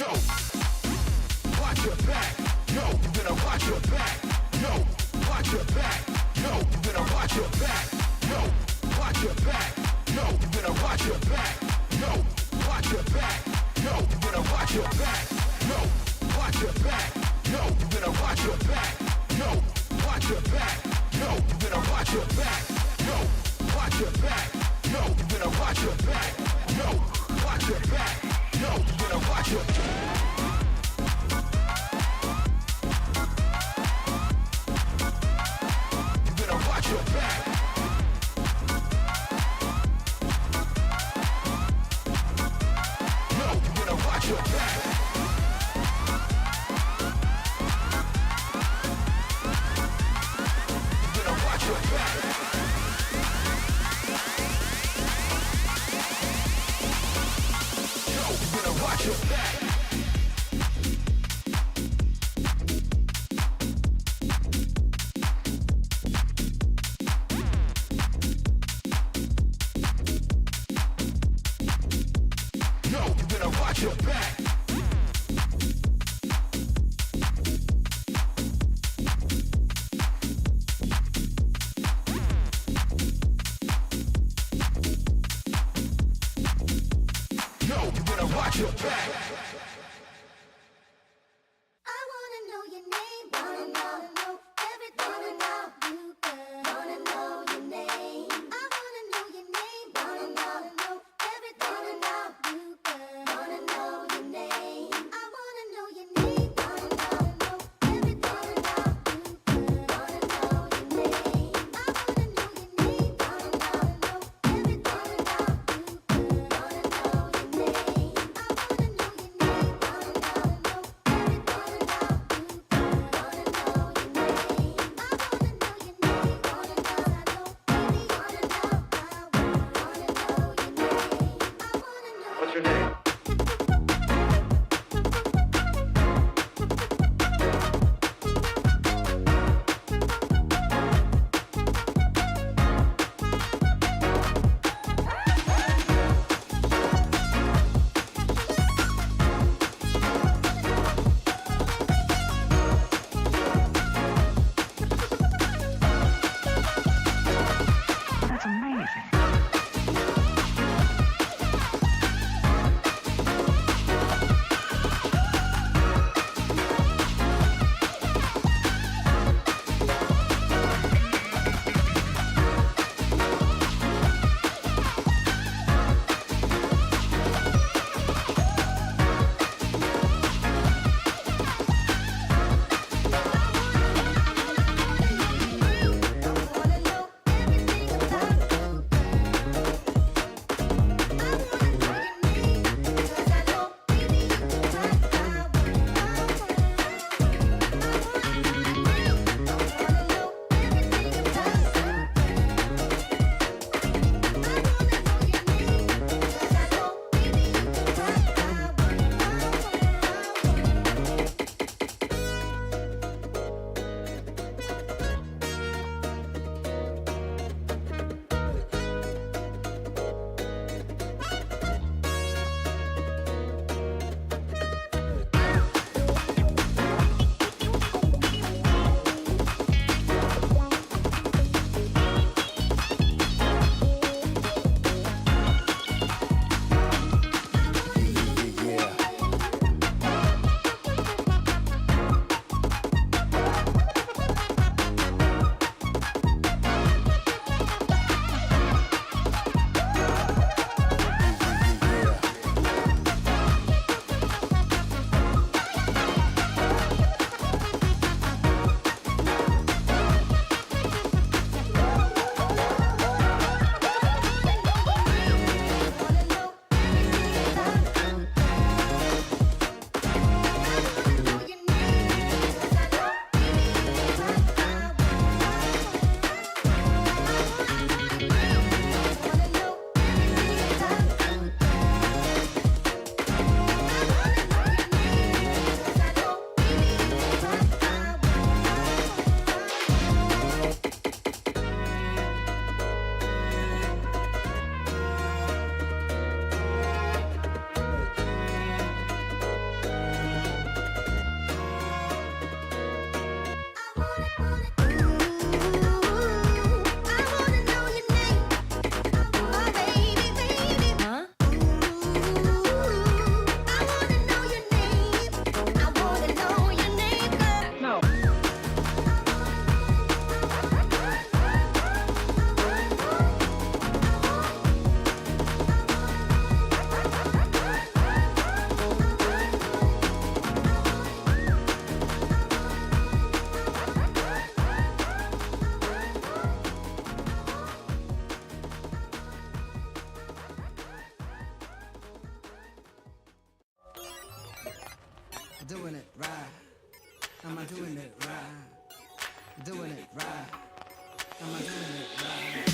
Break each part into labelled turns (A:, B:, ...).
A: Yo, watch your back. Yo, you better watch your back. Yo, watch your back. Yo, you better watch your back. Yo, watch your back. Yo, you better watch your back. Yo, watch your back. Yo, you better watch your back. Yo, watch your back. Yo, you better watch your back. Yo, watch your back. Yo, you better watch your back. Yo, watch your back. Yo, you better watch your back. Yo, watch your back. Yo, you better watch your back. You better watch your back. Yo, you better watch your back. You better watch your back. Yo, you better watch your back. Yo, you better watch your back. Yo, you better watch your back.
B: I wanna know your name, wanna know everything about you, girl. Wanna know your name. I wanna know your name, wanna know everything about you, girl. Wanna know your name. I wanna know your name, wanna know everything about you, girl. Wanna know your name. I wanna know your name, wanna know everything about you, girl. Wanna know your name. I wanna know your name, wanna know everything about you, girl. Wanna know your name. I wanna know your name, wanna know, baby, wanna know, I wanna know your name. I wanna know.
C: What's your name?
D: That's amazing.
C: Doing it right. Am I doing it right? Doing it right. Am I doing it right?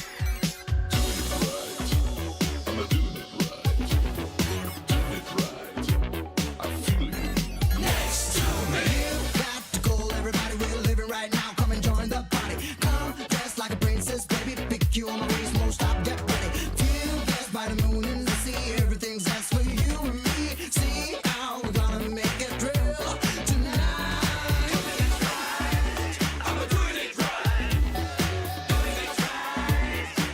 C: Got to call everybody, we're living right now. Come and join the party. Come dressed like a princess, baby. Pick you on my waist, won't stop, get ready. Feel blessed by the moon and the sea. Everything's just for you and me. See how we're gonna make it real tonight. Doing it right. I'm doing it right. Doing it right.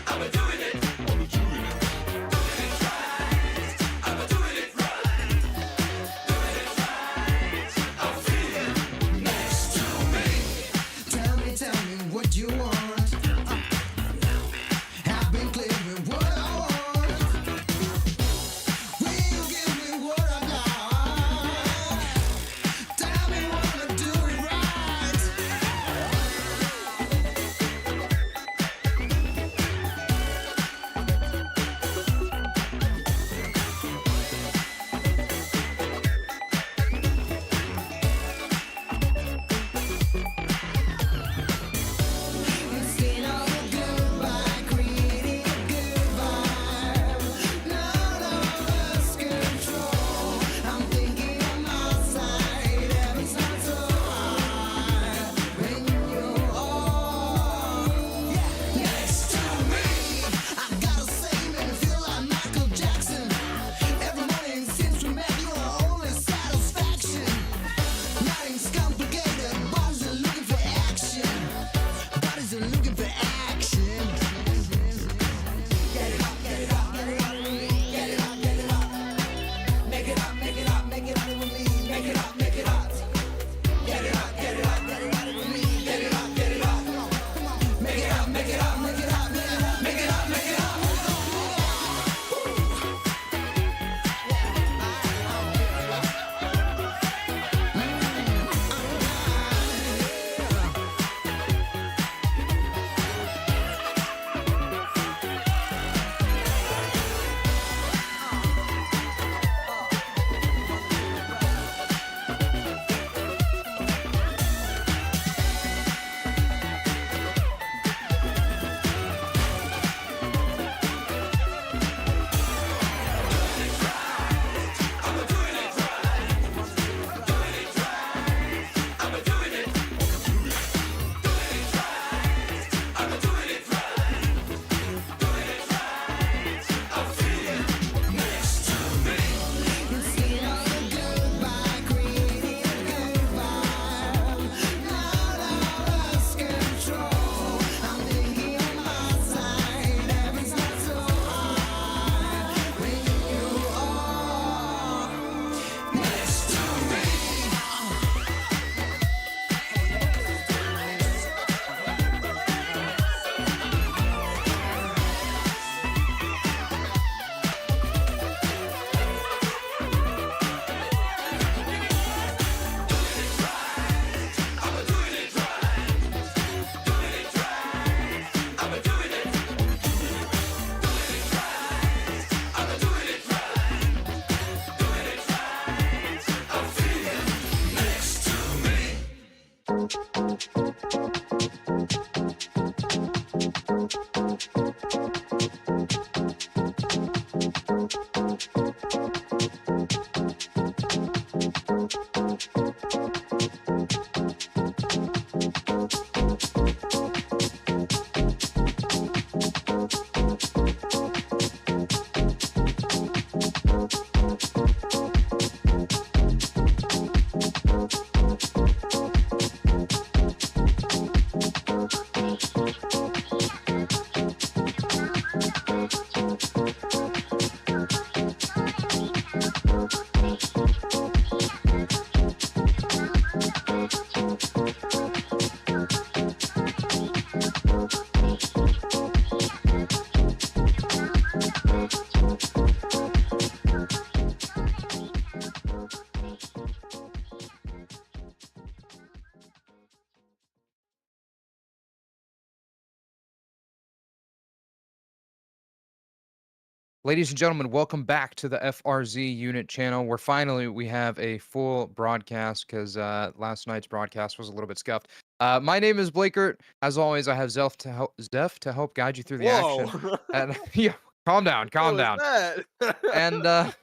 D: Ladies and gentlemen, welcome back to the FRZ unit channel where finally we have a full broadcast because last night's broadcast was a little bit scuffed. My name is Blakert. As always, I have Zeph to help guide you through the
E: Whoa!
D: action. And yeah, calm down, calm
E: What was
D: down.
E: that?
D: And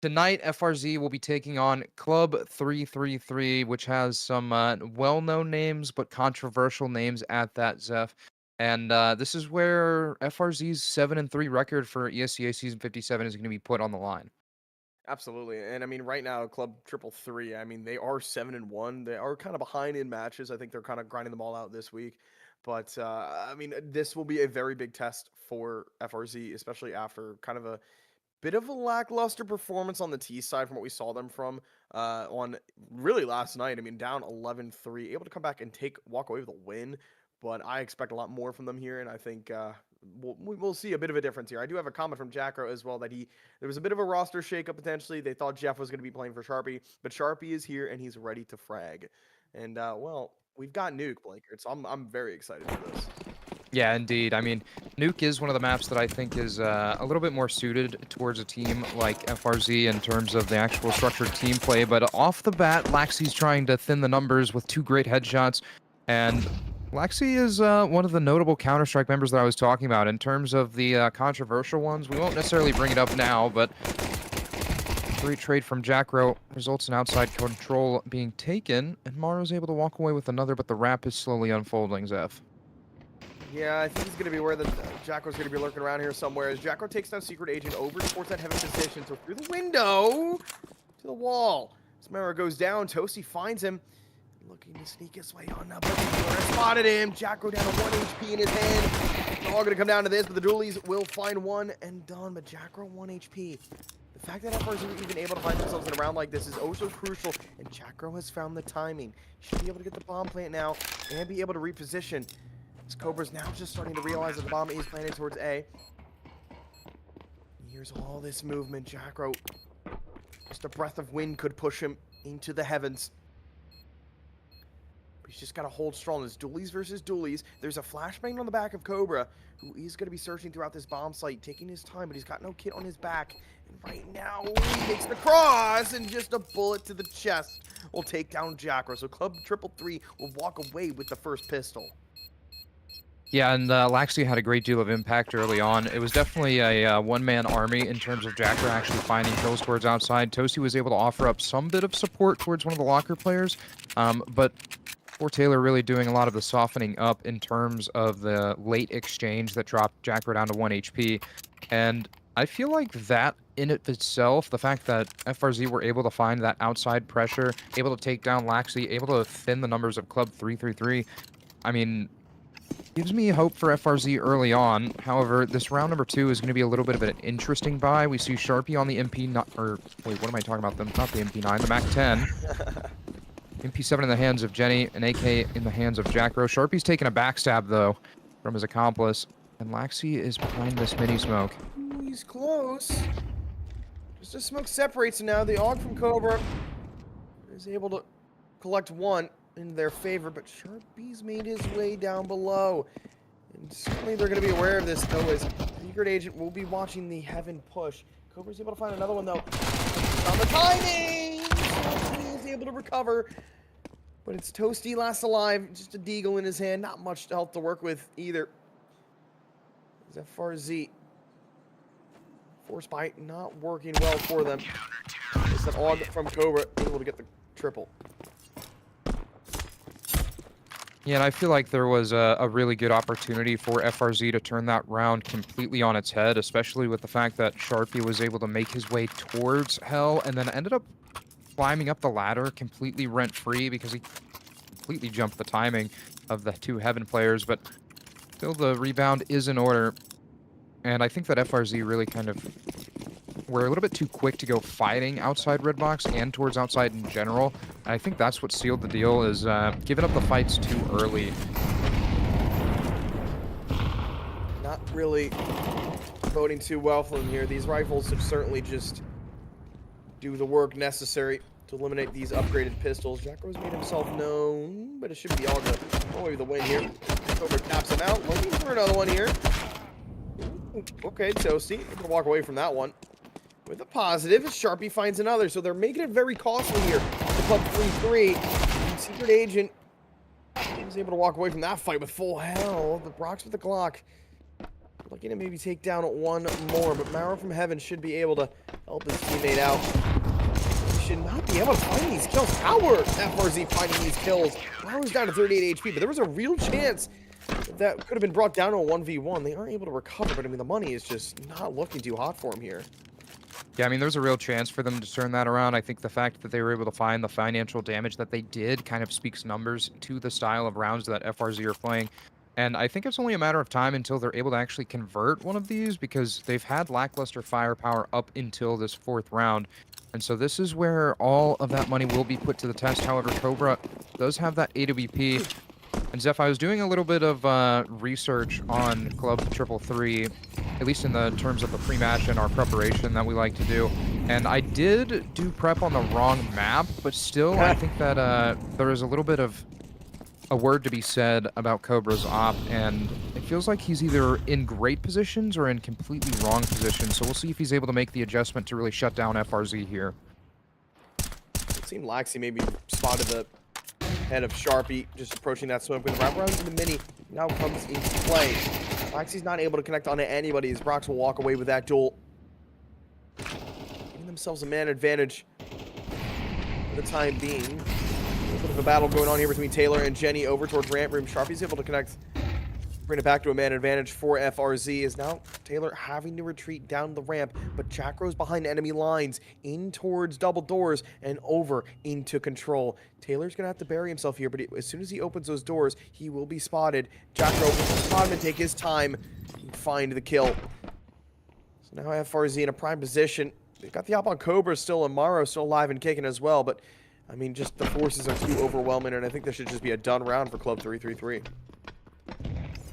D: tonight, FRZ will be taking on Club 333, which has some well-known names but controversial names at that, Zeph. And this is where FRZ's 7-3 record for ESEA Season 57 is going to be put on the line.
E: Absolutely, and I mean, right now, Club Triple Three. I mean, they are 7-1. They are kind of behind in matches. I think they're kind of grinding them all out this week. But I mean, this will be a very big test for FRZ, especially after kind of a bit of a lackluster performance on the T side from what we saw them from on really last night. I mean, down 11-3, able to come back and walk away with a win. But I expect a lot more from them here, and I think we'll see a bit of a difference here. I do have a comment from Jackro as well that there was a bit of a roster shakeup potentially. They thought Jeff was going to be playing for Sharpie, but Sharpie is here and he's ready to frag. And well, we've got Nuke, Blankert, so I'm very excited for this.
D: Yeah, indeed. I mean, Nuke is one of the maps that I think is a little bit more suited towards a team like FRZ in terms of the actual structured team play. But off the bat, Laxey's trying to thin the numbers with 2 great headshots. And Laxey is one of the notable Counter-Strike members that I was talking about. In terms of the controversial ones, we won't necessarily bring it up now, but great trade from Jackro results in outside control being taken, and Maro's able to walk away with another, but the wrap is slowly unfolding, Zeph.
E: Yeah, I think he's going to be where the Jacko's going to be lurking around here somewhere. As Jacko takes down Secret Agent over towards that heaven position. So through the window to the wall. As Mara goes down, Toasty finds him. Looking to sneak his way on up. Spotted him. Jacko down to 1 HP in his hand. It's all going to come down to this, but the dualies will find one and done. But Jacko 1 HP. The fact that FRZ are even able to find themselves in a round like this is oh so crucial. And Jacko has found the timing. Should be able to get the bomb plant now and be able to reposition. As Cobra's now just starting to realize that the bomb is planted towards A. Here's all this movement. Jackro, just a breath of wind could push him into the heavens. But he's just got to hold strong. It's dualies versus dualies. There's a flashbang on the back of Cobra, who is going to be searching throughout this bomb site, taking his time, but he's got no kit on his back. And right now, he makes the cross, and just a bullet to the chest will take down Jackro. So Club 333 will walk away with the first pistol.
D: Yeah, and Laxey had a great deal of impact early on. It was definitely a one-man army in terms of Jacker actually finding kills towards outside. Toasty was able to offer up some bit of support towards one of the locker players, but poor Taylor really doing a lot of the softening up in terms of the late exchange that dropped Jacker down to 1 HP. And I feel like that in it itself, the fact that FRZ were able to find that outside pressure, able to take down Laxey, able to thin the numbers of Club 333, I mean, gives me hope for FRZ early on. However, this round number 2 is going to be a little bit of an interesting buy. We see Sharpie on the MP, wait, what am I talking about? Not the MP9, the MAC-10. MP7 in the hands of Jenny, and AK in the hands of Jackro. Sharpie's taking a backstab, though, from his accomplice. And Laxey is behind this mini-smoke.
E: Ooh, he's close. Just a smoke separates, and now the AUG from Cobra is able to collect one in their favor, but Sharpie's made his way down below. And certainly they're going to be aware of this, though, as Secret Agent will be watching the heaven push. Cobra's able to find another one, though. On the timing! He's able to recover. But it's Toasty last alive, just a deagle in his hand. Not much health to work with either. As FRZ. Force bite not working well for them. It's an AUG from Cobra, able to get the triple.
D: Yeah, and I feel like there was a really good opportunity for FRZ to turn that round completely on its head, especially with the fact that Sharpie was able to make his way towards Hell and then ended up climbing up the ladder completely rent-free because he completely jumped the timing of the 2 Heaven players, but still the rebound is in order. And I think that FRZ really kind of were a little bit too quick to go fighting outside red box and towards outside in general. And I think that's what sealed the deal, is giving up the fights too early.
E: Not really boding too well for them here. These rifles have certainly just do the work necessary to eliminate these upgraded pistols. Jacko's made himself known, but it should be all good. Oh, maybe the win here. Cobra taps him out, looking for another one here. Okay, Toasty, able to walk away from that one. With a positive, Sharpie finds another, so they're making it very costly here. The Club 3-3. Secret Agent is able to walk away from that fight with full health. The Brock's with the Glock. Looking to maybe take down one more, but Maro from Heaven should be able to help his teammate out. He should not be able to find these kills. How were FRZ finding these kills? Maro's down to 38 HP, but there was a real chance that could have been brought down to a 1v1. They aren't able to recover, but I mean, the money is just not looking too hot for him here.
D: Yeah, I mean, there's a real chance for them to turn that around. I think the fact that they were able to find the financial damage that they did kind of speaks numbers to the style of rounds that FRZ are playing. And I think it's only a matter of time until they're able to actually convert one of these, because they've had lackluster firepower up until this 4th round. And so this is where all of that money will be put to the test. However, Cobra does have that AWP. And Zeph, I was doing a little bit of research on Club 333, at least in the terms of the pre-match and our preparation that we like to do. And I did do prep on the wrong map, but still, I think that there is a little bit of a word to be said about Cobra's op, and it feels like he's either in great positions or in completely wrong positions. So we'll see if he's able to make the adjustment to really shut down FRZ here.
E: It seemed Laxi maybe spotted the head of Sharpie, just approaching that smoke with the wraparound into the mini. Now comes into play. Laxi's not able to connect onto anybody as Brox will walk away with that duel. Giving themselves a man advantage for the time being. A little bit of a battle going on here between Taylor and Jenny over towards ramp room. Sharpie's able to connect, bring it back to a man advantage for FRZ. Is now Taylor having to retreat down the ramp, but Jack Rose behind enemy lines in towards double doors and over into control. Taylor's gonna have to bury himself here, but as soon as he opens those doors, he will be spotted. Jack Rose will spot him and take his time and find the kill. So now FRZ in a prime position. They've got the op on Cobra still, and Maro still alive and kicking as well, but I mean, just the forces are too overwhelming, and I think this should just be a done round for Club 333.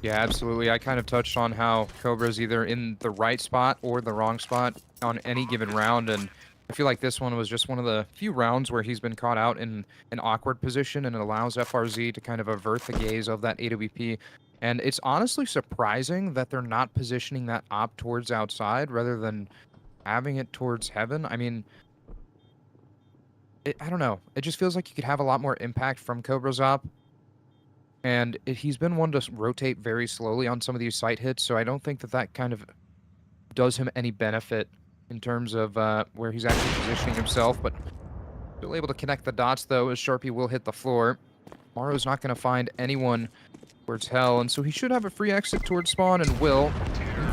D: Yeah, absolutely. I kind of touched on how Cobra's either in the right spot or the wrong spot on any given round, and I feel like this one was just one of the few rounds where he's been caught out in an awkward position, and it allows FRZ to kind of avert the gaze of that AWP. And it's honestly surprising that they're not positioning that op towards outside rather than having it towards Heaven. I mean, I don't know. It just feels like you could have a lot more impact from Cobra's op. And he's been one to rotate very slowly on some of these site hits, so I don't think that that kind of does him any benefit in terms of where he's actually positioning himself. But still able to connect the dots, though, as Sharpie will hit the floor. Maro's not going to find anyone towards Hell, and so he should have a free exit towards spawn, and will.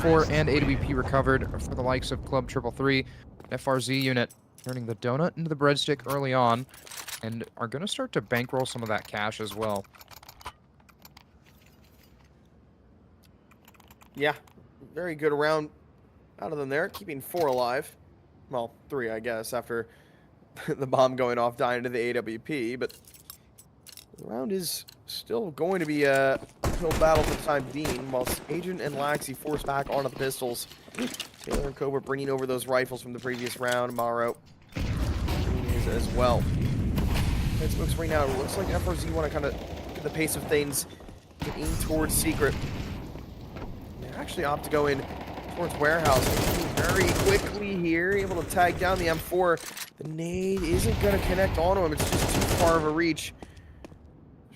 D: 4 and AWP recovered for the likes of Club 333. FRZ unit turning the donut into the breadstick early on, and are going to start to bankroll some of that cash as well.
E: Yeah, very good round out of them there, keeping 4 alive. Well, 3, I guess, after the bomb going off, dying to the AWP, but the round is still going to be a uphill battle for the time being, whilst Agent and Laxi force back onto the pistols. Taylor and Cobra bringing over those rifles from the previous round. Maro is as well. Red Smoke's right now. It looks like FRZ want to kind of get the pace of things, get in towards Secret. They actually opt to go in towards Warehouse very quickly here, able to tag down the M4. The nade isn't going to connect onto him. It's just too far of a reach.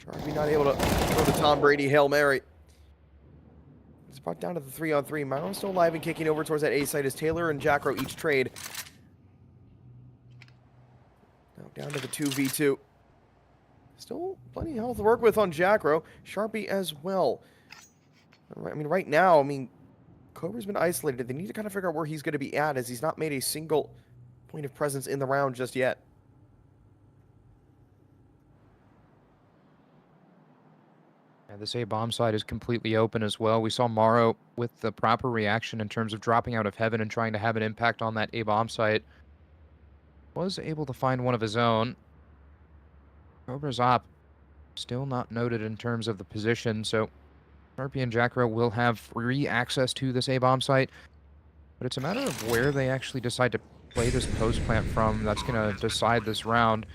E: Sharpie not able to throw the Tom Brady Hail Mary. It's brought down to the 3-on-3. Maro's still alive and kicking over towards that A site as Taylor and Jackro each trade. Now down to the 2v2. Still plenty of health to work with on Jackro. Sharpie as well. I mean, right now, Cobra's been isolated. They need to kind of figure out where he's going to be at, as he's not made a single point of presence in the round just yet.
D: Yeah, this A bomb side is completely open as well. We saw Maro with the proper reaction in terms of dropping out of Heaven and trying to have an impact on that A bomb site. Was able to find one of his own. Cobra's op still not noted in terms of the position, so Sharpie and Jackro will have free access to this A bomb site, but it's a matter of where they actually decide to play this post plant from that's going to decide this round.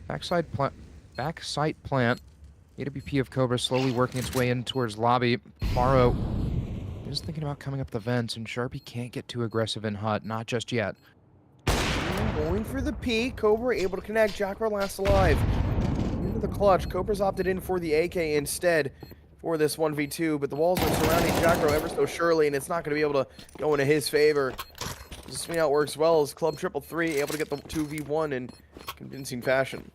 D: Backside plant. AWP of Cobra slowly working its way in towards lobby. Maro is thinking about coming up the vents, and Sharpie can't get too aggressive in Hut, not just yet.
E: Going for the peak. Cobra able to connect. Jackro last alive. Into the clutch. Cobra's opted in for the AK instead for this 1v2, but the walls are surrounding Jackro ever so surely, and it's not going to be able to go into his favor. The swing out works well as Club 333 able to get the 2v1 in convincing fashion.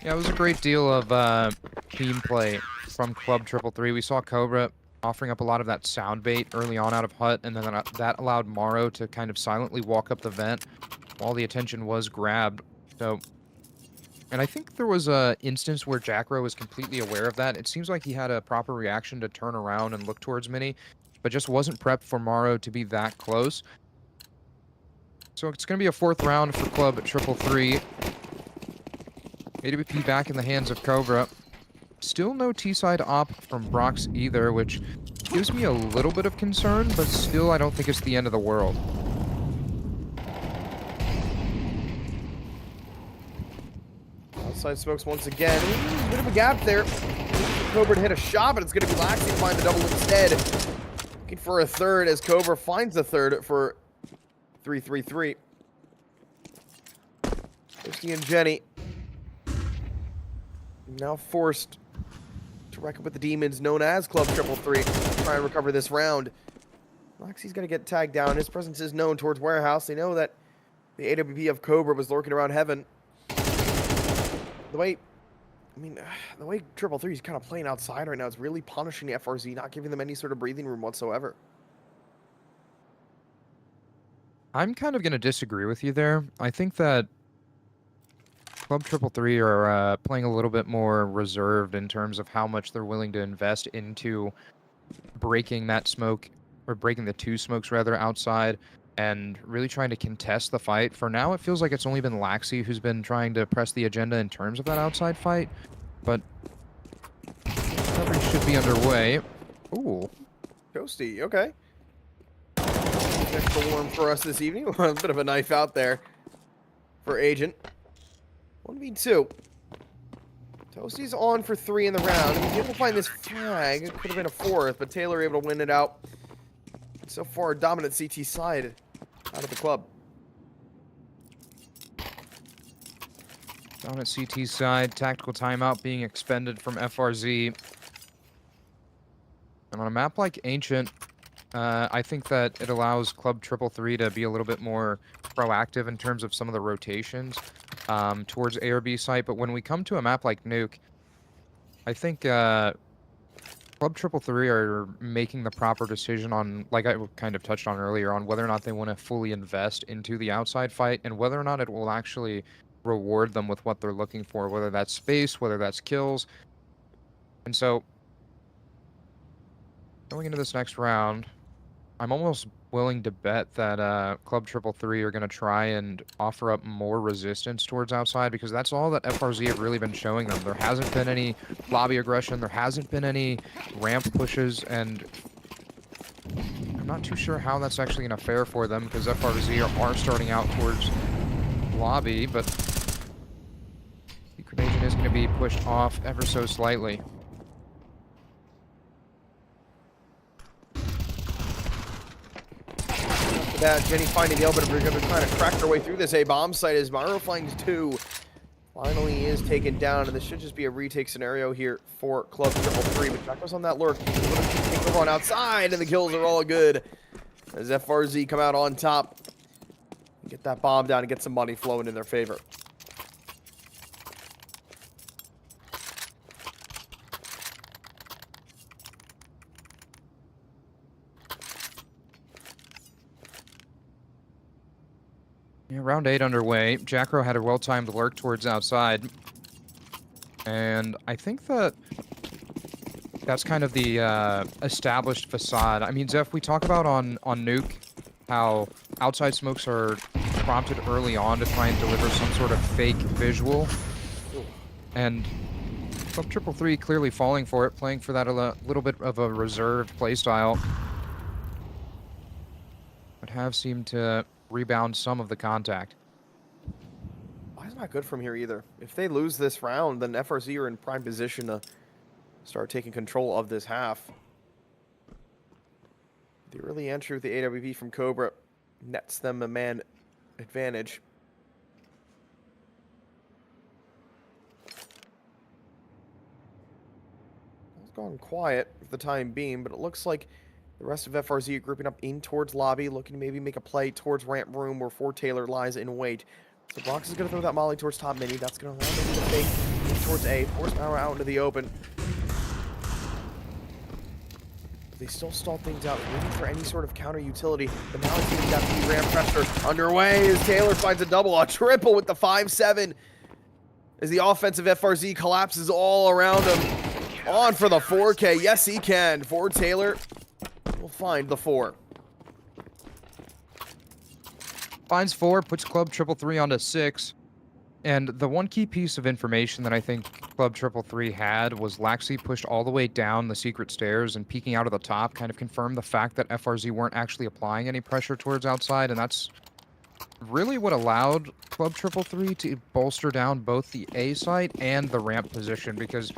D: Yeah, it was a great deal of team play from Club 333. We saw Cobra offering up a lot of that sound bait early on out of Hut, and then that allowed Morrow to kind of silently walk up the vent while the attention was grabbed. So, and I think there was a instance where Jackro was completely aware of that. It seems like he had a proper reaction to turn around and look towards Mini, but just wasn't prepped for Morrow to be that close. So it's going to be a 4th round for Club 333. AWP back in the hands of Cobra. Still no T-side op from Brox either, which gives me a little bit of concern, but still I don't think it's the end of the world.
E: Outside smokes once again. Ooh, bit of a gap there. Cobra to hit a shot, but it's going to be Laxi to find the double instead. Looking for a third as Cobra finds the third for 333. Toasty and Jenny now forced to reckon with the demons known as Club 333 to try and recover this round. Laxi's going to get tagged down. His presence is known towards Warehouse. They know that the AWP of Cobra was lurking around Heaven. The way 333 is kind of playing outside right now is really punishing the FRZ, not giving them any sort of breathing room whatsoever.
D: I'm kind of going to disagree with you there. I think that Club 333 are playing a little bit more reserved in terms of how much they're willing to invest into breaking that smoke, or breaking the 2 smokes rather, outside, and really trying to contest the fight. For now, it feels like it's only been Laxi who's been trying to press the agenda in terms of that outside fight, but recovery should be underway. Ooh.
E: Toasty, okay. Extra warm for us this evening. A bit of a knife out there for Agent. 1v2. Toasty's on for 3 in the round. He's able to find this flag. It could have been a 4th, but Taylor able to win it out. So far, dominant CT side out of the club.
D: Down at CT side, tactical timeout being expended from FRZ. And on a map like Ancient, I think that it allows Club 333 to be a little bit more proactive in terms of some of the rotations towards A or B site. But when we come to a map like Nuke, I think Club 333 are making the proper decision on, like I kind of touched on earlier, on whether or not they want to fully invest into the outside fight and whether or not it will actually reward them with what they're looking for, whether that's space, whether that's kills. And so, going into this next round, I'm almost willing to bet that Club 333 are going to try and offer up more resistance towards outside, because that's all that FRZ have really been showing them. There hasn't been any lobby aggression, there hasn't been any ramp pushes, and I'm not too sure how that's actually going to fare for them, because FRZ are starting out towards lobby, but Secret Agent is going to be pushed off ever so slightly.
E: That Jenny finding the elbow, but they're trying to crack their way through this A-bomb site as Myro finds 2. Finally is taken down, and this should just be a retake scenario here for Club 333. But Jacko's on that lurk. Take over on outside, and the kills are all good as FRZ come out on top. Get that bomb down and get some money flowing in their favor.
D: Yeah, round 8 underway. Jackro had a well-timed lurk towards outside. And I think that that's kind of the established facade. I mean, Zeph, we talk about on Nuke how outside smokes are prompted early on to try and deliver some sort of fake visual. And Club 333 clearly falling for it, playing for that a little bit of a reserved playstyle. But have seemed to rebound some of the contact.
E: Why is not good from here either? If they lose this round, then FRZ are in prime position to start taking control of this half. The early entry with the AWP from Cobra nets them a man advantage. It's gone quiet for the time being, but it looks like the rest of FRZ are grouping up in towards lobby, looking to maybe make a play towards ramp room where Fort Taylor lies in wait. So Brox is going to throw that molly towards top mini. That's going to allow them to fake in towards A. Force power out into the open. They still stall things out, waiting for any sort of counter utility. But now it's getting that B-ramp pressure underway as Taylor finds a double, a triple with the 5-7. As the offensive FRZ collapses all around him. On for the 4K. Yes, he can. Ford Taylor will find the 4.
D: Finds 4, puts Club 333 onto 6. And the one key piece of information that I think Club 333 had was Laxi pushed all the way down the secret stairs and peeking out of the top kind of confirmed the fact that FRZ weren't actually applying any pressure towards outside, and that's really what allowed Club 333 to bolster down both the A site and the ramp position, because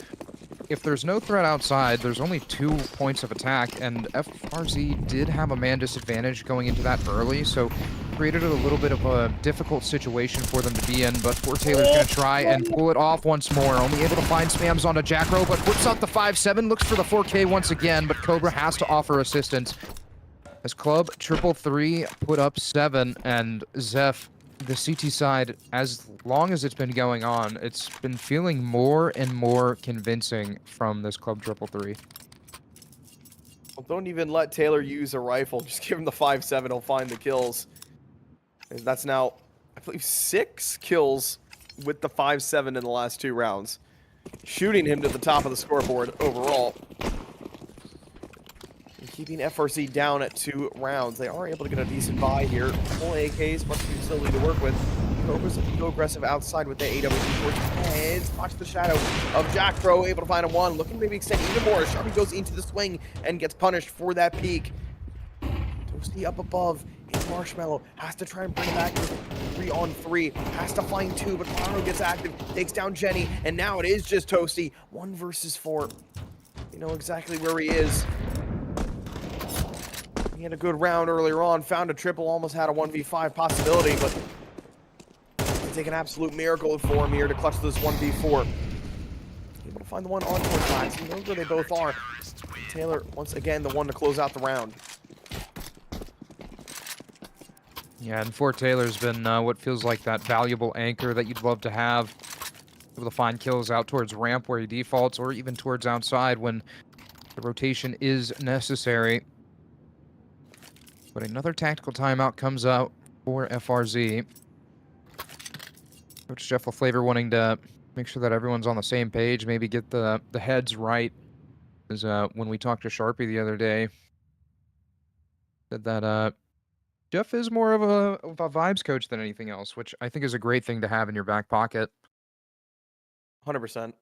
D: if there's no threat outside, there's only 2 points of attack, and FRZ did have a man disadvantage going into that early, so created a little bit of a difficult situation for them to be in, but Fort Taylor's going to try and pull it off once more. Only able to find spams onto Jackro, but whips out the 5-7, looks for the 4K once again, but Cobra has to offer assistance. As Club 333 put up 7, and Zeph, the CT side, as long as it's been going on, it's been feeling more and more convincing from this Club 333.
E: Well, don't even let Taylor use a rifle. Just give him the 5-7. He'll find the kills. And that's now, I believe, 6 kills with the 5-7 in the last 2 rounds. Shooting him to the top of the scoreboard overall. And keeping FRZ down at 2 rounds. They are able to get a decent buy here. Full AKs, much utility to work with. Cobra's looking to go aggressive outside with the AWP towards heads. Watch the shadow of Jack Pro, able to find a 1. Looking to maybe extend even more. Sharpie goes into the swing and gets punished for that peak. Toasty up above. Marshmallow has to try and bring it back to 3-on-3. Has to find 2, but Toronto gets active, takes down Jenny, and now it is just Toasty. 1 versus 4. You know exactly where he is. He had a good round earlier on, found a triple, almost had a 1v5 possibility, but it's take an absolute miracle for him here to clutch this 1v4. Able to find the one on towards Lax. He knows where they both are. Taylor, once again, the one to close out the round.
D: Yeah, and Fort Taylor's been what feels like that valuable anchor that you'd love to have. Able to find kills out towards ramp where he defaults, or even towards outside when the rotation is necessary. But another tactical timeout comes out for FRZ. Coach Jeff LaFlavor wanting to make sure that everyone's on the same page, maybe get the heads right. As when we talked to Sharpie the other day, said that Jeff is more of a vibes coach than anything else, which I think is a great thing to have in your back pocket.
E: 100%.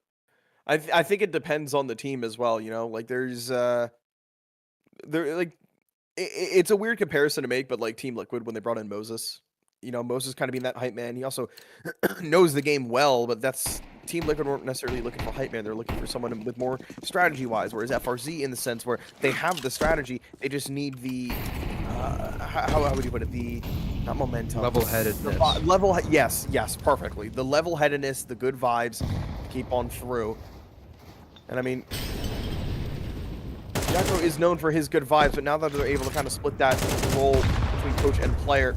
E: I think it depends on the team as well, you know? Like, there's... it's a weird comparison to make, but, like, Team Liquid, when they brought in Moses, you know, Moses kind of being that hype man. He also knows the game well, but that's... Team Liquid weren't necessarily looking for hype man. They're looking for someone with more strategy-wise, whereas FRZ, in the sense where they have the strategy, they just need the... how would you put it? The... Not momentum.
D: Level-headedness.
E: Yes, perfectly. The level-headedness, the good vibes, keep on through. And I mean... Jacko is known for his good vibes, but now that they're able to kind of split that role between coach and player,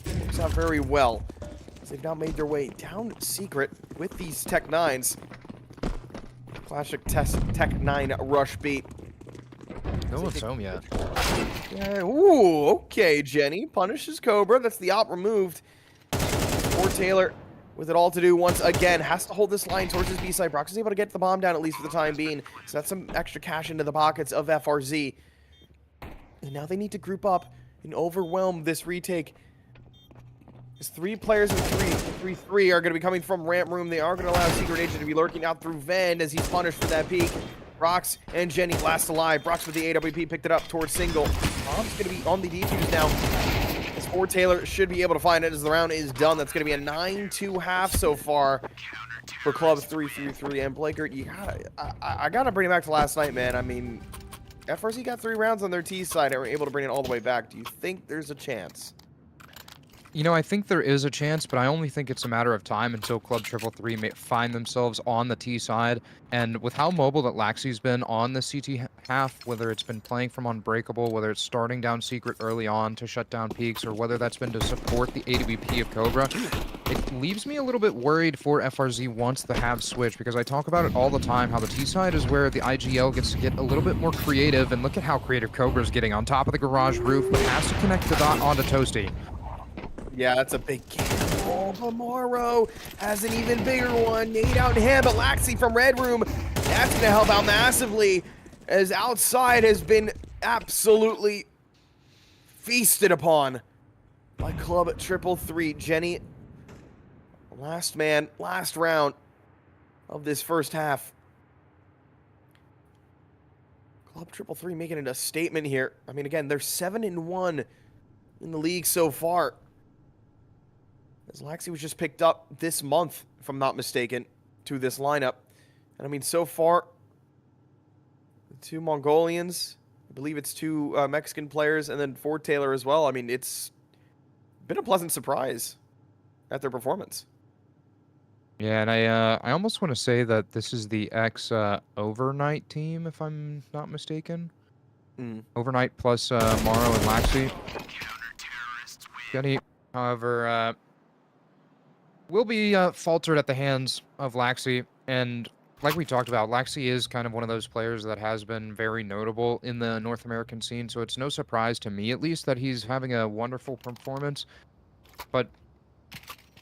E: it works out very well. They've now made their way down secret with these Tech 9s. Classic Tech 9 rush beat.
D: No one's home yet.
E: Yeah, ooh, okay, Jenny. Punishes Cobra. That's the op removed. Poor Taylor with it all to do once again. Has to hold this line towards his B side. Brox is able to get the bomb down, at least for the time being. So that's some extra cash into the pockets of FRZ. And now they need to group up and overwhelm this retake. As 3 players in 3-3 are going to be coming from ramp room. They are going to allow Secret Agent to be lurking out through Ven as he's punished for that peak. Brox and Jenny last alive. Brox with the AWP picked it up towards single. Bomb's going to be on the defuse now. Or Taylor should be able to find it as the round is done. That's going to be a 9-2 half so far for Club 333. And Blakert, I gotta bring it back to last night, man. I mean, FRZ got 3 rounds on their T side and were able to bring it all the way back. Do you think there's a chance?
D: You know, I think there is a chance, but I only think it's a matter of time until Club 333 may find themselves on the T side. And with how mobile that Laxi's been on the CT half, whether it's been playing from Unbreakable, whether it's starting down Secret early on to shut down peaks, or whether that's been to support the AWP of Cobra, it leaves me a little bit worried for FRZ once the halves switch, because I talk about it all the time, how the T side is where the IGL gets to get a little bit more creative, and look at how creative Cobra's getting on top of the garage roof, but has to connect the dot onto Toasty.
E: Yeah, that's a big gamble. But Morrow has an even bigger one. Nade out in hand, but Laxi from Red Room, that's going to help out massively, as outside has been absolutely feasted upon by Club 333. Jenny, last man, last round of this first half. Club 333 making it a statement here. I mean, again, they're 7-1 in the league so far. As Laxi was just picked up this month, if I'm not mistaken, to this lineup. And I mean, so far, the 2 Mongolians, I believe it's 2 Mexican players, and then Ford Taylor as well. I mean, it's been a pleasant surprise at their performance.
D: Yeah, and I almost want to say that this is the overnight team, if I'm not mistaken. Overnight plus Morrow and Laxi. Jenny, however, will be faltered at the hands of Laxi, and like we talked about, Laxi is kind of one of those players that has been very notable in the North American scene, so it's no surprise to me, at least, that he's having a wonderful performance. But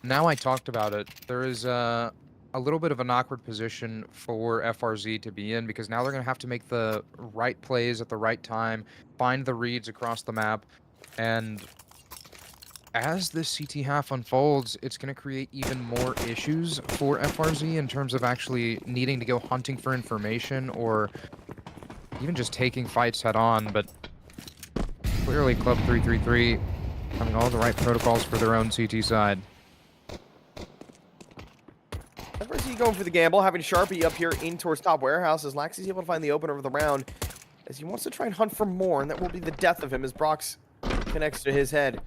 D: now I talked about it, there is a little bit of an awkward position for FRZ to be in, because now they're going to have to make the right plays at the right time, find the reads across the map, and as this CT half unfolds, it's going to create even more issues for FRZ in terms of actually needing to go hunting for information or even just taking fights head on. But clearly Club 333 having all the right protocols for their own CT side.
E: FRZ going for the gamble, having Sharpie up here in towards top warehouse as Laxi's able to find the opener of the round as he wants to try and hunt for more, and that will be the death of him as Brox connects to his head.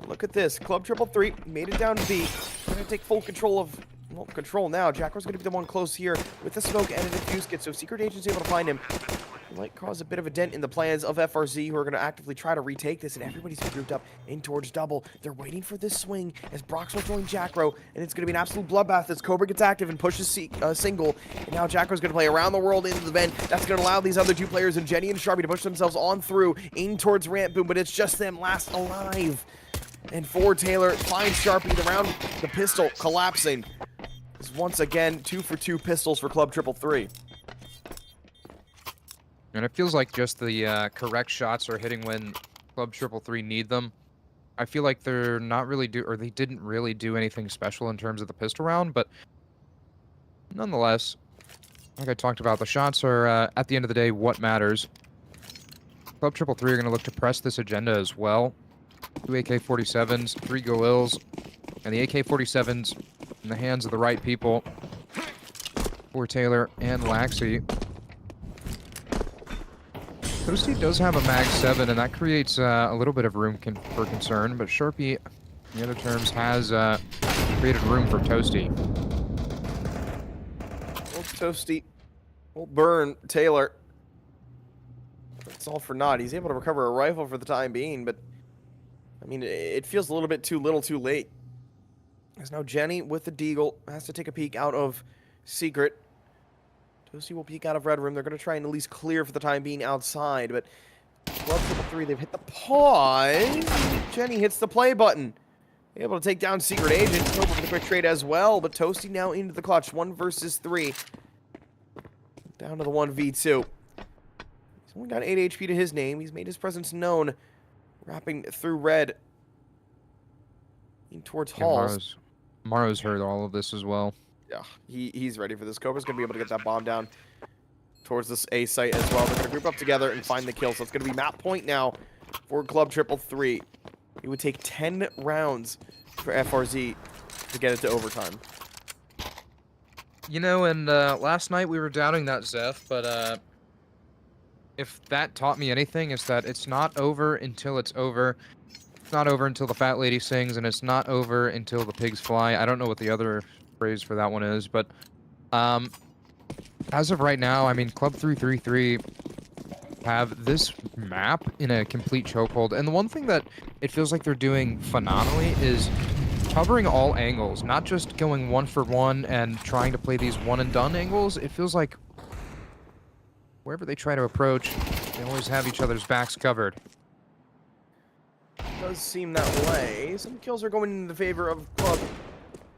E: Look at this. Club 333 made it down to B. They're going to take full control of... Well, control now. Jacko's going to be the one close here with the smoke and a defuse kit, so Secret Agent's able to find him. It might cause a bit of a dent in the plans of FRZ, who are going to actively try to retake this, and everybody's grouped up in towards double. They're waiting for this swing as Brox will join Jackro, and it's going to be an absolute bloodbath as Cobra gets active and pushes single. And now Jacko's going to play around the world into the vent. That's going to allow these other 2 players, and Jenny and Sharpie, to push themselves on through in towards Ramp Boom, but it's just them last alive. And Ford Taylor finds Sharpie, the pistol collapsing. It's once again 2 for 2 pistols for Club 333.
D: And it feels like just the correct shots are hitting when Club 333 need them. I feel like they're not really they didn't really do anything special in terms of the pistol round, but nonetheless, like I talked about, the shots are, at the end of the day, what matters. Club 333 are going to look to press this agenda as well. 2 AK-47s, 3 Goils, and the AK-47s in the hands of the right people for Taylor and Laxi. Toasty does have a Mag 7, and that creates a little bit of room for concern, but Sharpie, in other terms, has created room for Toasty.
E: Well, Toasty will burn Taylor. It's all for naught. He's able to recover a rifle for the time being, but I mean, it feels a little bit too little too late. As now Jenny with the Deagle has to take a peek out of Secret. Toasty will peek out of Red Room. They're going to try and at least clear for the time being outside, but Club 333, they've hit the pause. Jenny hits the play button. Able to take down Secret Agent. Cobra for the quick trade as well, but Toasty now into the clutch. 1 versus 3. Down to the 1v2. He's only got 8 HP to his name. He's made his presence known. Wrapping through red in towards Halls.
D: Morrow's heard all of this as well.
E: Yeah, he's ready for this. Cobra's going to be able to get that bomb down towards this A site as well. They're going to group up together and find the kill. So it's going to be map point now for Club 333. It would take 10 rounds for FRZ to get it to overtime.
D: You know, and last night we were doubting that, Zeph, but if that taught me anything, is that it's not over until it's over. It's not over until the fat lady sings, and it's not over until the pigs fly. I don't know what the other phrase for that one is, but as of right now, I mean, Club 333 have this map in a complete chokehold, and the one thing that it feels like they're doing phenomenally is covering all angles, not just going 1-for-1 and trying to play these one-and-done angles. It feels like wherever they try to approach, they always have each other's backs covered.
E: Does seem that way. Some kills are going in the favor of Club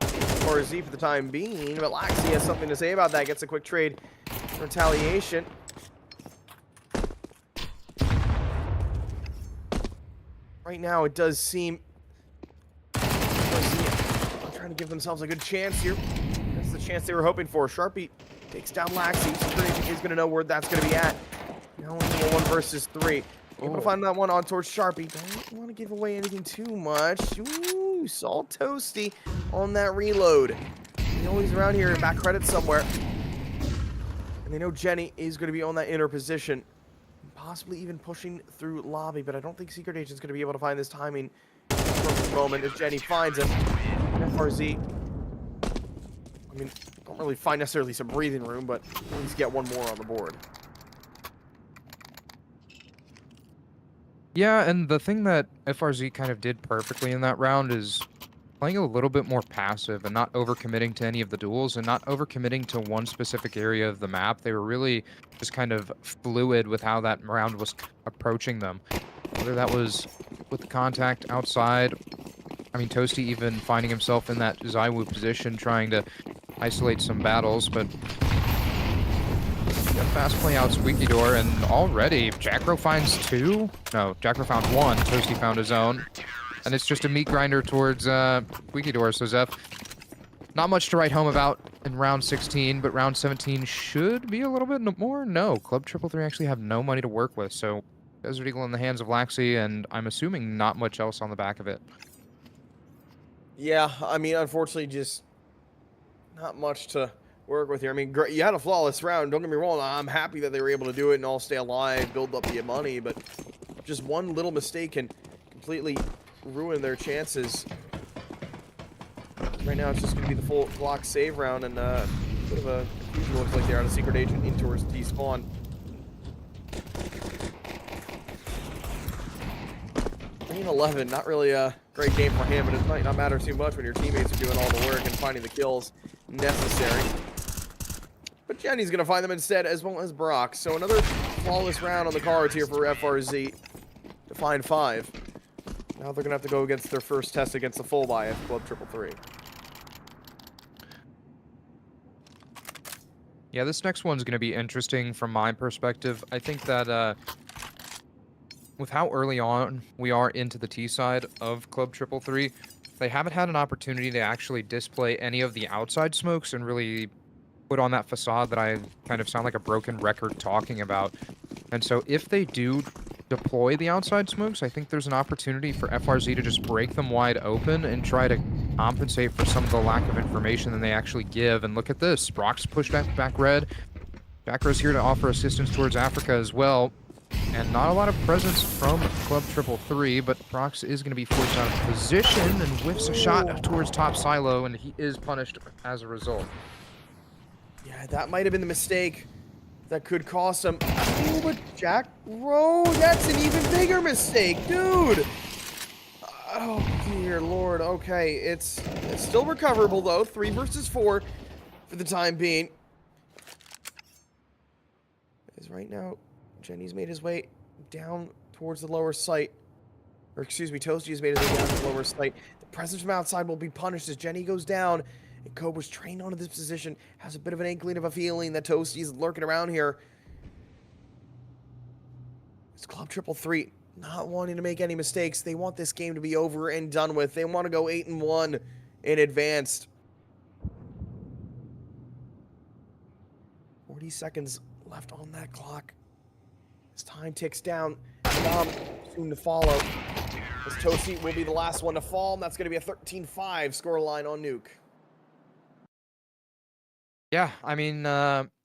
E: FRZ for the time being, but Laxi has something to say about that. Gets a quick trade for retaliation. Right now, it does seem FRZ are trying to give themselves a good chance here. That's the chance they were hoping for. Sharpie takes down Laxi. Security is going to know where that's going to be at. Now only 1 versus 3. Able to find that one on towards Sharpie. Don't want to give away anything too much. Ooh, saw Toasty on that reload. You know he's around here, back credit somewhere. And they know Jenny is going to be on that inner position. Possibly even pushing through lobby, but I don't think Secret Agent's going to be able to find this timing from the moment as Jenny finds him. FRZ, I mean, don't really find necessarily some breathing room, but at least get one more on the board.
D: Yeah, and the thing that FRZ kind of did perfectly in that round is playing a little bit more passive and not overcommitting to any of the duels and not overcommitting to one specific area of the map. They were really just kind of fluid with how that round was approaching them. Whether that was with the contact outside, I mean, Toasty even finding himself in that Zywoo position trying to isolate some battles, but got fast play out Squeaky Door, and already Jackro finds 2? No, Jackro found 1. Toasty found his own. And it's just a meat grinder towards Squeaky Door. So Zeph, not much to write home about in round 16, but round 17 should be a little bit more. No, Club 333 actually have no money to work with. So Desert Eagle in the hands of Laxi, and I'm assuming not much else on the back of it.
E: Yeah, I mean, unfortunately, just not much to work with here. I mean, you had a flawless round. Don't get me wrong. I'm happy that they were able to do it and all stay alive, build up the money, but just one little mistake can completely ruin their chances. Right now, it's just going to be the full block save round, and a bit of a confusion looks like they're on a Secret Agent in towards despawn. Green 11, not really a great game for him, but it might not matter too much when your teammates are doing all the work and finding the kills necessary. But Jenny's going to find them instead, as well as Brock. So another flawless round on the cards here for FRZ to find 5. Now they're going to have to go against their first test against the full buy at Club 333.
D: Yeah, this next one's going to be interesting from my perspective. I think that with how early on we are into the T side of Club 333, they haven't had an opportunity to actually display any of the outside smokes and really put on that facade that I kind of sound like a broken record talking about. And so if they do deploy the outside smokes, I think there's an opportunity for FRZ to just break them wide open and try to compensate for some of the lack of information that they actually give. And look at this. Brock's pushed back red. Jackra's here to offer assistance towards Africa as well. And not a lot of presence from Club 333, but Brox is going to be forced out of position and whiffs a shot towards top silo, and he is punished as a result.
E: Yeah, that might have been the mistake that could cost him. Oh, but Jack Rowe, that's an even bigger mistake, dude. Oh, dear Lord. Okay, it's still recoverable, though. 3 versus 4 for the time being. Because right now, Jenny's made his way down towards the lower site. Or, excuse me, Toasty has made his way down to the lower site. The presence from outside will be punished as Jenny goes down. And Cobra's trained onto this position, has a bit of an inkling of a feeling that Toasty's lurking around here. It's Club 333 not wanting to make any mistakes. They want this game to be over and done with. They want to go 8-1 in advanced. 40 seconds left on that clock. As time ticks down, Dom soon to follow. As Tosi will be the last one to fall, and that's going to be a 13-5 scoreline on Nuke.
D: Yeah, I mean,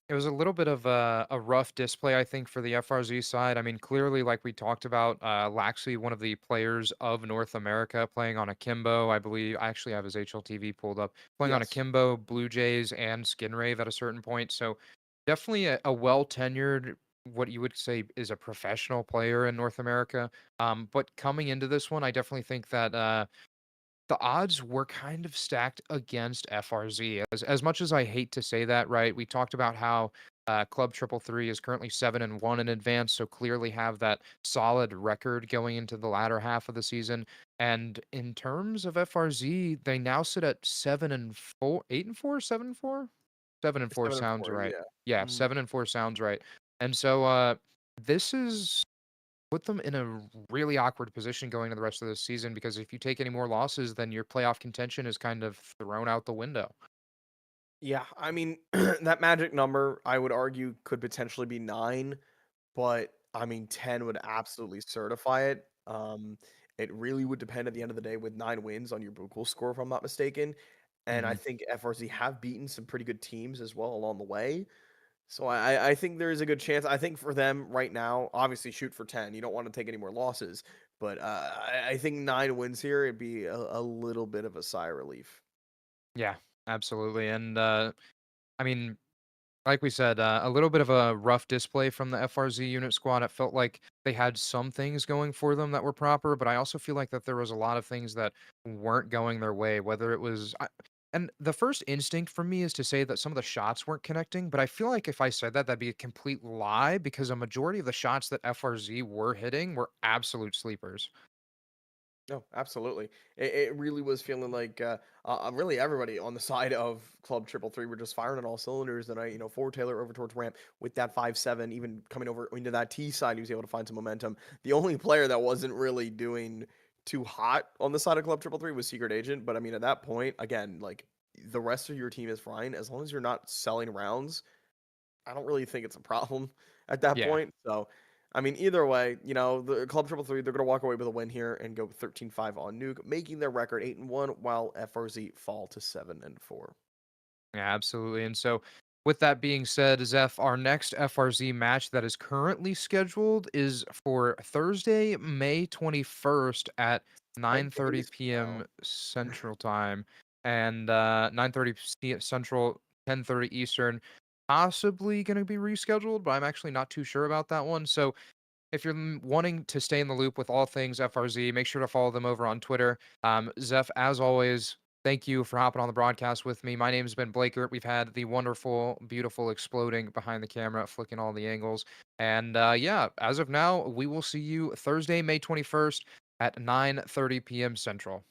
D: it was a little bit of a rough display, I think, for the FRZ side. I mean, clearly, like we talked about, Laxley, one of the players of North America, playing on Akimbo. I believe I actually have his HLTV pulled up, playing on
E: Yes.
D: Akimbo, Blue Jays, and Skinrave at a certain point. So definitely a well tenured, what you would say is a professional player in North America. But coming into this one, I definitely think that the odds were kind of stacked against FRZ. As much as I hate to say that, right? We talked about how Club Triple Three is currently 7-1 in advance, so clearly have that solid record going into the latter half of the season. And in terms of FRZ, they now sit at 7-4, 8-4, 7-4, 7-4
E: 7 and
D: sounds
E: 4,
D: right.
E: yeah.
D: Yeah,
E: Mhm.
D: 7-4 sounds right. And so this is put them in a really awkward position going to the rest of the season because if you take any more losses, then your playoff contention is kind of thrown out the window.
E: Yeah, I mean, that magic number, I would argue, could potentially be 9, but I mean, 10 would absolutely certify it. It really would depend at the end of the day with 9 wins on your Buchel score, if I'm not mistaken. And I
D: Hmm.
E: think FRZ have beaten some pretty good teams as well along the way. So I think there is a good chance. I think for them right now, obviously shoot for 10. You don't want to take any more losses, but I think 9 wins here, it'd be a little bit of a sigh of relief.
D: Yeah, absolutely. And I mean, like we said, a little bit of a rough display from the FRZ unit squad. It felt like they had some things going for them that were proper, but I also feel like that there was a lot of things that weren't going their way. Whether it was, and the first instinct for me is to say that some of the shots weren't connecting, but I feel like if I said that, that'd be a complete lie because a majority of the shots that FRZ were hitting were absolute sleepers.
E: No, absolutely. It really was feeling like really everybody on the side of Club Triple Three were just firing on all cylinders. And forward Taylor over towards ramp with that 5-7, even coming over into that T side, he was able to find some momentum. The only player that wasn't really doing too hot on the side of Club Triple Three was Secret Agent. But I mean, at that point, again, like the rest of your team is fine as long as you're not selling rounds. I don't really think it's a problem at that
D: Yeah.
E: point. So, I mean, either way, the Club Triple Three, they're going to walk away with a win here and go 13-5 on Nuke, making their record 8-1, while FRZ fall to 7-4.
D: Yeah, absolutely. And so, with that being said, Zeph, our next FRZ match that is currently scheduled is for Thursday, May 21st at
E: 5
D: 9:30
E: days from
D: p.m.
E: now.
D: Central Time and 9:30 Central, 10:30 Eastern. Possibly going to be rescheduled, but I'm actually not too sure about that one. So, if you're wanting to stay in the loop with all things FRZ, make sure to follow them over on Twitter. Zeph, as always, thank you for hopping on the broadcast with me. My name's been Blakert. We've had the wonderful, beautiful exploding behind the camera, flicking all the angles. And yeah, as of now, we will see you Thursday, May 21st at 9:30 p.m. Central.